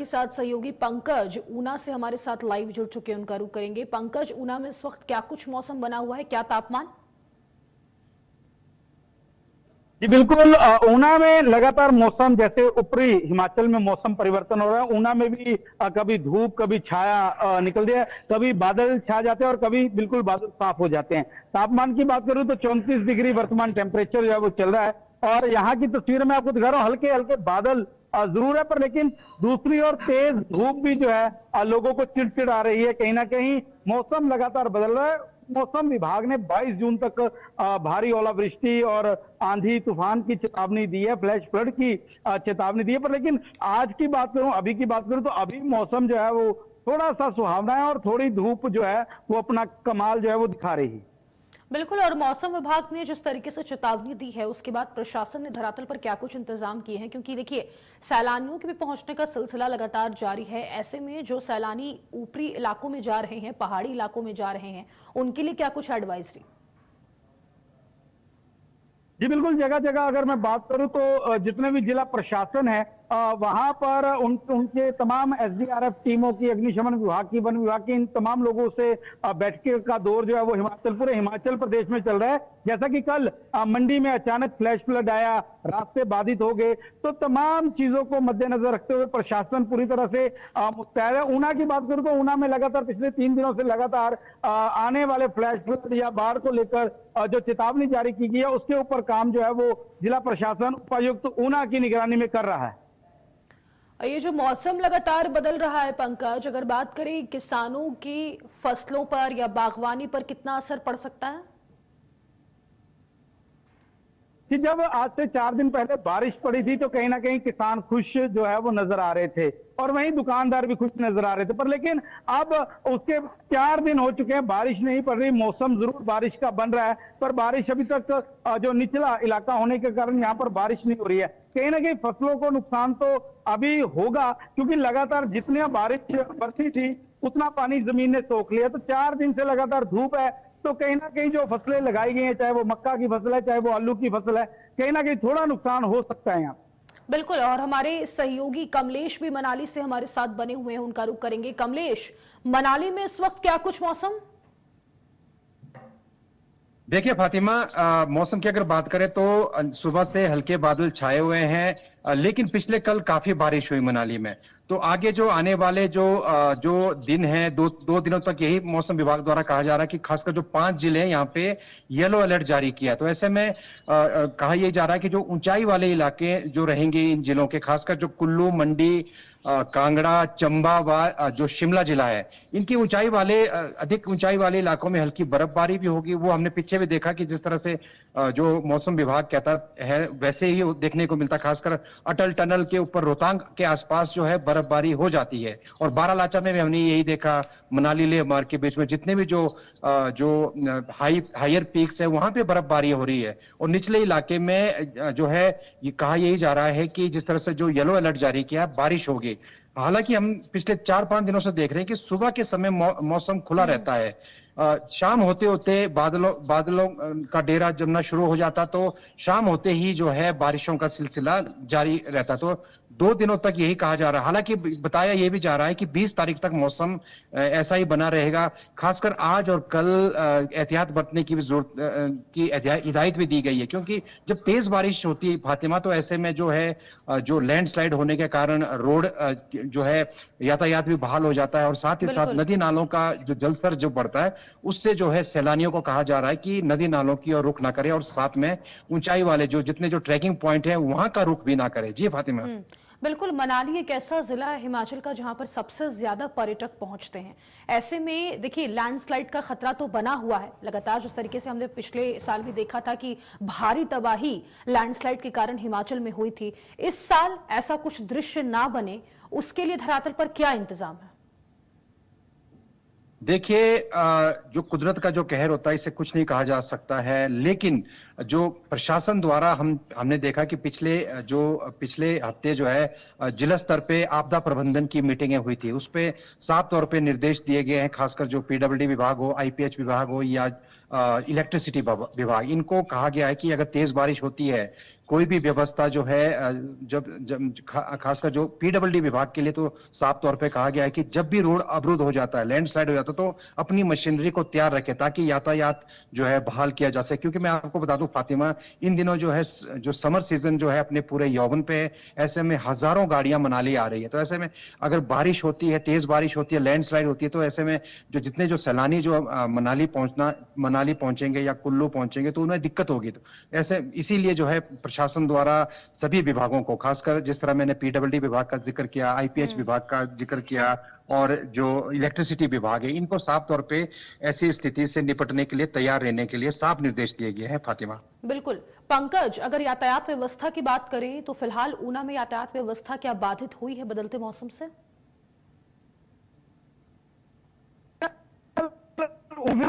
साथ सहयोगी पंकज ऊना से हमारे साथ लाइव जुड़ चुके हैं, उनका रुख करेंगे। पंकज, ऊना में इस वक्त क्या कुछ मौसम बना हुआ है, क्या तापमान? जी बिल्कुल, ऊना में लगातार मौसम, जैसे ऊपरी हिमाचल में मौसम परिवर्तन हो रहा है, ऊना में भी कभी धूप कभी छाया निकलती है, कभी बादल छा जाते हैं और कभी बिल्कुल बादल साफ हो जाते हैं। तापमान की बात करूं तो 34 डिग्री वर्तमान टेम्परेचर जो है वो चल रहा है। और यहाँ की तस्वीर में आपको दिखा रहा हूँ, हल्के हल्के बादल जरूर है, पर लेकिन दूसरी ओर तेज धूप भी जो है लोगों को चिड़चिड़ आ रही है। कहीं ना कहीं मौसम लगातार बदल रहा है। मौसम विभाग ने 22 जून तक भारी ओलावृष्टि और आंधी तूफान की चेतावनी दी है, फ्लैश फ्लड की चेतावनी दी है। पर लेकिन आज की बात करूं, अभी की बात करूं तो अभी मौसम जो है वो थोड़ा सा सुहावना है और थोड़ी धूप जो है वो अपना कमाल जो है वो दिखा रही है। बिल्कुल, और मौसम विभाग ने जिस तरीके से चेतावनी दी है उसके बाद प्रशासन ने धरातल पर क्या कुछ इंतजाम किए हैं? क्योंकि देखिए, सैलानियों के भी पहुंचने का सिलसिला लगातार जारी है। ऐसे में जो सैलानी ऊपरी इलाकों में जा रहे हैं, पहाड़ी इलाकों में जा रहे हैं, उनके लिए क्या कुछ एडवाइजरी? जी बिल्कुल, जगह जगह अगर मैं बात करूं तो जितने भी जिला प्रशासन है वहां पर उनके तमाम एसडीआरएफ टीमों की, अग्निशमन विभाग की, वन विभाग की, इन तमाम लोगों से बैठक का दौर जो है वो पूरे हिमाचल प्रदेश में चल रहा है। जैसा कि कल मंडी में अचानक फ्लैश फ्लड आया, रास्ते बाधित हो गए, तो तमाम चीजों को मद्देनजर रखते हुए प्रशासन पूरी तरह से मुस्तैद है। ऊना की बात करूं तो ऊना में लगातार पिछले 3 दिनों से लगातार आने वाले फ्लैश फ्लड या बाढ़ को लेकर जो चेतावनी जारी की गई है उसके ऊपर काम जो है वो जिला प्रशासन उपायुक्त ऊना की निगरानी में कर रहा है। ये जो मौसम लगातार बदल रहा है पंकज, अगर बात करें किसानों की फसलों पर या बागवानी पर कितना असर पड़ सकता है? कि जब आज से 4 दिन पहले बारिश पड़ी थी तो कहीं ना कहीं किसान खुश जो है वो नजर आ रहे थे और वहीं दुकानदार भी खुश नजर आ रहे थे। पर लेकिन अब उसके 4 दिन हो चुके हैं, बारिश नहीं पड़ रही। मौसम जरूर बारिश का बन रहा है, पर बारिश अभी तक जो निचला इलाका होने के कारण यहाँ पर बारिश नहीं हो रही है। कहीं ना कहीं फसलों को नुकसान तो अभी होगा, क्योंकि लगातार जितनी बारिश बरसी थी उतना पानी जमीन ने सोख लिया। तो 4 दिन से लगातार धूप है, तो कहीं ना कहीं जो फसलें लगाई गई हैं, चाहे वो मक्का की फसल है, चाहे वो आलू की फसल है, कहीं ना कहीं थोड़ा नुकसान हो सकता है यहाँ। बिल्कुल, और हमारे सहयोगी कमलेश भी मनाली से हमारे साथ बने हुए हैं, उनका रुख करेंगे। कमलेश, मनाली में इस वक्त क्या कुछ मौसम? देखिए फातिमा, मौसम की अगर बात करें तो सुबह से हल्के बादल छाए हुए हैं, लेकिन पिछले कल काफी बारिश हुई मनाली में। तो आगे जो आने वाले जो दिन हैं, दो दिनों तक यही मौसम विभाग द्वारा कहा जा रहा है कि खासकर जो 5 जिले हैं यहाँ पे येलो अलर्ट जारी किया। तो ऐसे में कहा यह जा रहा है कि जो ऊंचाई वाले इलाके जो रहेंगे इन जिलों के, खासकर जो कुल्लू, मंडी, कांगड़ा, चंबा व जो शिमला जिला है, इनकी ऊंचाई वाले अधिक ऊंचाई वाले इलाकों में हल्की बर्फबारी भी होगी। वो हमने पीछे भी देखा कि जिस तरह से जो मौसम विभाग कहता है वैसे ही देखने को मिलता। खासकर अटल टनल के ऊपर रोहतांग के आसपास जो है बर्फबारी हो जाती है, और बारालाचा में भी हमने यही देखा। मनाली लेह मार्ग के बीच में जितने भी जो हायर पीक्स है वहां पे बर्फबारी हो रही है, और निचले इलाके में जो है ये कहा यही जा रहा है कि जिस तरह से जो येलो अलर्ट जारी किया, बारिश होगी। हालांकि हम पिछले 4-5 दिनों से देख रहे हैं कि सुबह के समय मौसम खुला रहता है, शाम होते होते बादलों का डेरा जमना शुरू हो जाता, तो शाम होते ही जो है बारिशों का सिलसिला जारी रहता। तो 2 दिनों तक यही कहा जा रहा है। हालांकि बताया यह भी जा रहा है कि 20 तारीख तक मौसम ऐसा ही बना रहेगा। खासकर आज और कल एहतियात बरतने की भी जरूरत की हिदायत भी दी गई है, क्योंकि जब तेज बारिश होती है फातिमा, तो ऐसे में जो है जो लैंडस्लाइड होने के कारण रोड जो है यातायात भी बहाल हो जाता है, और साथ ही साथ नदी नालों का जो जलस्तर जो बढ़ता है उससे जो है सैलानियों को कहा जा रहा है कि नदी नालों की ओर रुख ना करें, और साथ में ऊंचाई वाले जितने जो ट्रैकिंग पॉइंट है वहां का रुख भी ना करें। जी फातिमा। बिल्कुल, मनाली एक ऐसा जिला है हिमाचल का जहां पर सबसे ज्यादा पर्यटक पहुंचते हैं। ऐसे में देखिए, लैंडस्लाइड का खतरा तो बना हुआ है लगातार। जिस तरीके से हमने पिछले साल भी देखा था कि भारी तबाही लैंडस्लाइड के कारण हिमाचल में हुई थी, इस साल ऐसा कुछ दृश्य ना बने उसके लिए धरातल पर क्या इंतजाम है? देखिए, जो कुदरत का जो कहर होता है इससे कुछ नहीं कहा जा सकता है, लेकिन जो प्रशासन द्वारा हमने देखा कि पिछले हफ्ते जो है जिला स्तर पे आपदा प्रबंधन की मीटिंगें हुई थी। उस पे साफ तौर पे निर्देश दिए गए हैं, खासकर जो पीडब्ल्यूडी विभाग हो, आईपीएच विभाग हो, या इलेक्ट्रिसिटी विभाग, इनको कहा गया है कि अगर तेज बारिश होती है, कोई भी व्यवस्था जो है जब जब खासकर जो पीडब्ल्यूडी विभाग के लिए तो साफ तौर पे कहा गया है कि जब भी रोड अवरुद्ध हो जाता है, लैंडस्लाइड हो जाता है, तो अपनी मशीनरी को तैयार रखे ताकि यातायात जो है बहाल किया जा सके। क्योंकि मैं आपको बता दूं फातिमा, इन दिनों जो है जो समर सीजन जो है अपने पूरे यौवन पे है, ऐसे में हजारों गाड़ियां मनाली आ रही है। तो ऐसे में अगर बारिश होती है, तेज बारिश होती है, लैंडस्लाइड होती है, तो ऐसे में जो जितने जो सैलानी जो मनाली पहुंचेंगे या कुल्लू पहुंचेंगे तो उन्हें दिक्कत होगी। तो ऐसे इसीलिए जो है प्रशासन द्वारा सभी विभागों को, खासकर जिस तरह मैंने पीडब्ल्यूडी विभाग का जिक्र किया, आईपीएच विभाग का जिक्र किया और जो इलेक्ट्रिसिटी विभाग है, इनको साफ तौर पे ऐसी स्थिति से निपटने के लिए तैयार रहने के लिए साफ निर्देश दिए गए हैं फातिमा। बिल्कुल। पंकज, अगर यातायात व्यवस्था की बात करें तो फिलहाल ऊना में यातायात व्यवस्था क्या बाधित हुई है बदलते मौसम से?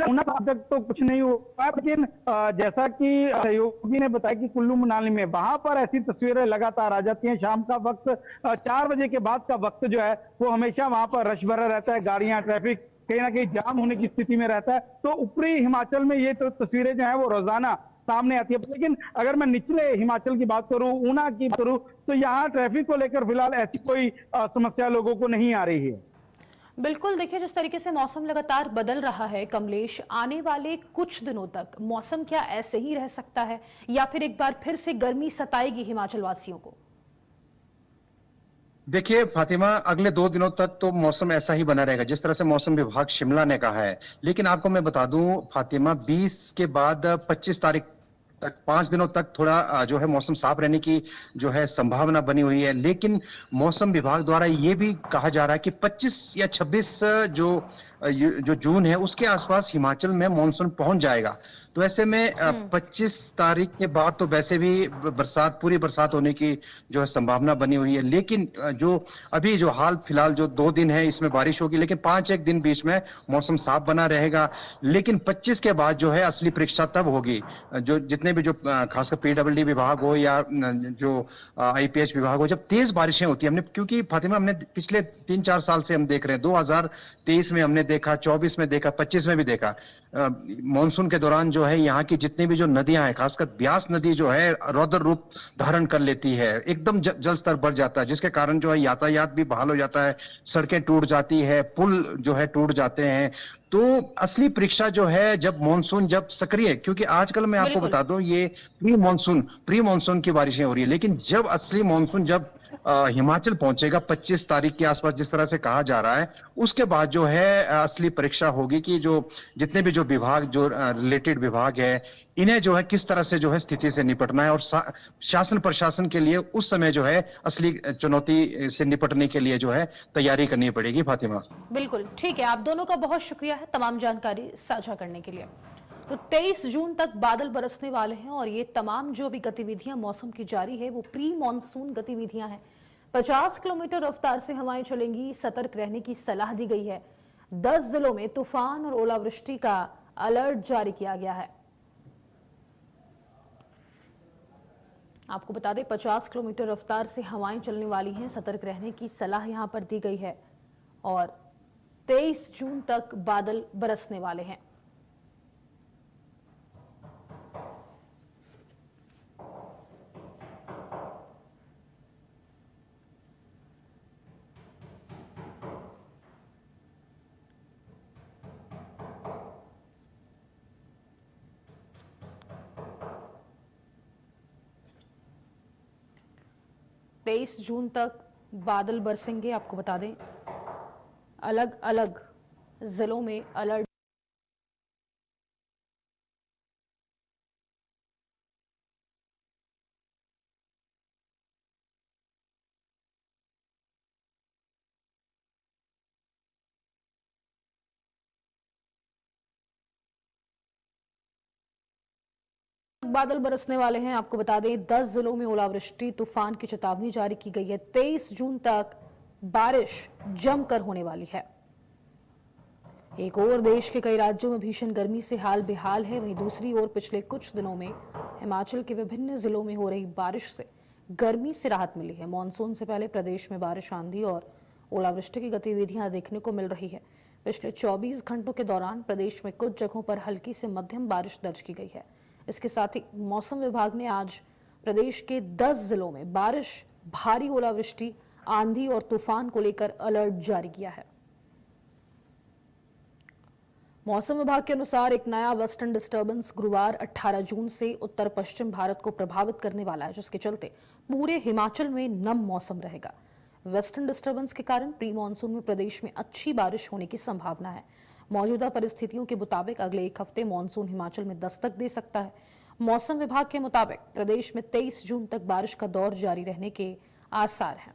ऊना तक तो कुछ नहीं हुआ, लेकिन जैसा कि सहयोगी ने बताया कि कुल्लू मनाली में वहां पर ऐसी तस्वीरें लगातार आ जाती हैं। शाम का वक्त 4 बजे के बाद का वक्त जो है वो हमेशा वहां पर रश भरा रहता है, गाड़ियां, ट्रैफिक कहीं ना कहीं जाम होने की स्थिति में रहता है। तो ऊपरी हिमाचल में ये तो तस्वीरें जो है वो रोजाना सामने आती है। लेकिन अगर मैं निचले हिमाचल की बात करूं, ऊना की करूं, तो यहाँ ट्रैफिक को लेकर फिलहाल ऐसी कोई समस्या लोगों को नहीं आ रही है। बिल्कुल, देखिए जिस तरीके से मौसम लगातार बदल रहा है कमलेश, आने वाले कुछ दिनों तक मौसम क्या ऐसे ही रह सकता है या फिर एक बार फिर से गर्मी सताएगी हिमाचल वासियों को? देखिए फातिमा, अगले 2 दिनों तक तो मौसम ऐसा ही बना रहेगा जिस तरह से मौसम विभाग शिमला ने कहा है। लेकिन आपको मैं बता दूं फातिमा, 20 के बाद 25 तारीख तक 5 दिनों तक थोड़ा जो है मौसम साफ रहने की जो है संभावना बनी हुई है। लेकिन मौसम विभाग द्वारा ये भी कहा जा रहा है कि 25 या 26 जो जून है उसके आसपास हिमाचल में मानसून पहुंच जाएगा। तो ऐसे में 25 तारीख के बाद तो वैसे भी बरसात, पूरी बरसात होने की जो है संभावना बनी हुई है। लेकिन जो अभी जो हाल फिलहाल जो 2 दिन है इसमें बारिश होगी, लेकिन 5-1 दिन बीच में मौसम साफ बना रहेगा। लेकिन 25 के बाद जो है असली परीक्षा तब होगी। जो जितने भी जो खासकर पीडब्ल्यूडी विभाग हो या जो आईपीएच विभाग हो, जब तेज बारिशें होती है, हमने क्योंकि फातिमा हमने पिछले 3-4 साल से हम देख रहे हैं, 2023 में हमने देखा, 24 में देखा, 25 में भी देखा, मानसून के दौरान जो है यहाँ की जितनी भी जो नदियां हैं, खासकर ब्यास नदी जो है रौद्र रूप धारण कर लेती है, एकदम जल स्तर बढ़ जाता है, जिसके कारण जो है यातायात भी बहाल हो जाता है, सड़कें टूट जाती है, पुल जो है टूट जाते हैं। तो असली परीक्षा जो है जब मानसून जब सक्रिय, क्योंकि आजकल मैं आपको बता दूं ये प्री मानसून की बारिशें हो रही है, लेकिन जब असली मानसून जब हिमाचल पहुंचेगा 25 तारीख के आसपास जिस तरह से कहा जा रहा है, उसके बाद जो है असली परीक्षा होगी कि जो जितने भी जो विभाग, जो रिलेटेड विभाग है, इन्हें जो है किस तरह से जो है स्थिति से निपटना है। और शासन प्रशासन के लिए उस समय जो है असली चुनौती से निपटने के लिए जो है तैयारी करनी पड़ेगी फातिमा। बिल्कुल ठीक है, आप दोनों का बहुत शुक्रिया है तमाम जानकारी साझा करने के लिए। तो 23 जून तक बादल बरसने वाले हैं और ये तमाम जो भी गतिविधियां मौसम की जारी है वो प्री मॉनसून गतिविधियां हैं। 50 किलोमीटर रफ्तार से हवाएं चलेंगी, सतर्क रहने की सलाह दी गई है। 10 जिलों में तूफान और ओलावृष्टि का अलर्ट जारी किया गया है। आपको बता दें 50 किलोमीटर रफ्तार से हवाएं चलने वाली हैं, सतर्क रहने की सलाह यहां पर दी गई है और 23 जून तक बादल बरसने वाले हैं। तेईस जून तक बादल बरसेंगे। आपको बता दें अलग अलग जिलों में अलर्ट बादल बरसने वाले हैं। आपको बता दें 10 जिलों में ओलावृष्टि तूफान की चेतावनी जारी की गई है। 23 जून तक बारिश जमकर होने वाली है। एक और देश के कई राज्यों में भीषण गर्मी से हाल बेहाल है, वहीं दूसरी ओर पिछले कुछ दिनों में हिमाचल के विभिन्न जिलों में हो रही बारिश से गर्मी से राहत मिली है। मानसून से पहले प्रदेश में बारिश, आंधी और ओलावृष्टि की गतिविधियां देखने को मिल रही है। पिछले 24 घंटों के दौरान प्रदेश में कुछ जगहों पर हल्की से मध्यम बारिश दर्ज की गई है। इसके साथ ही मौसम विभाग ने आज प्रदेश के 10 जिलों में बारिश, भारी ओलावृष्टि, आंधी और तूफान को लेकर अलर्ट जारी किया है। मौसम विभाग के अनुसार एक नया वेस्टर्न डिस्टर्बेंस गुरुवार 18 जून से उत्तर पश्चिम भारत को प्रभावित करने वाला है, जिसके चलते पूरे हिमाचल में नम मौसम रहेगा। वेस्टर्न डिस्टर्बेंस के कारण प्री मानसून में प्रदेश में अच्छी बारिश होने की संभावना है। मौजूदा परिस्थितियों के मुताबिक अगले एक हफ्ते मानसून हिमाचल में दस्तक दे सकता है। मौसम विभाग के मुताबिक प्रदेश में 23 जून तक बारिश का दौर जारी रहने के आसार हैं।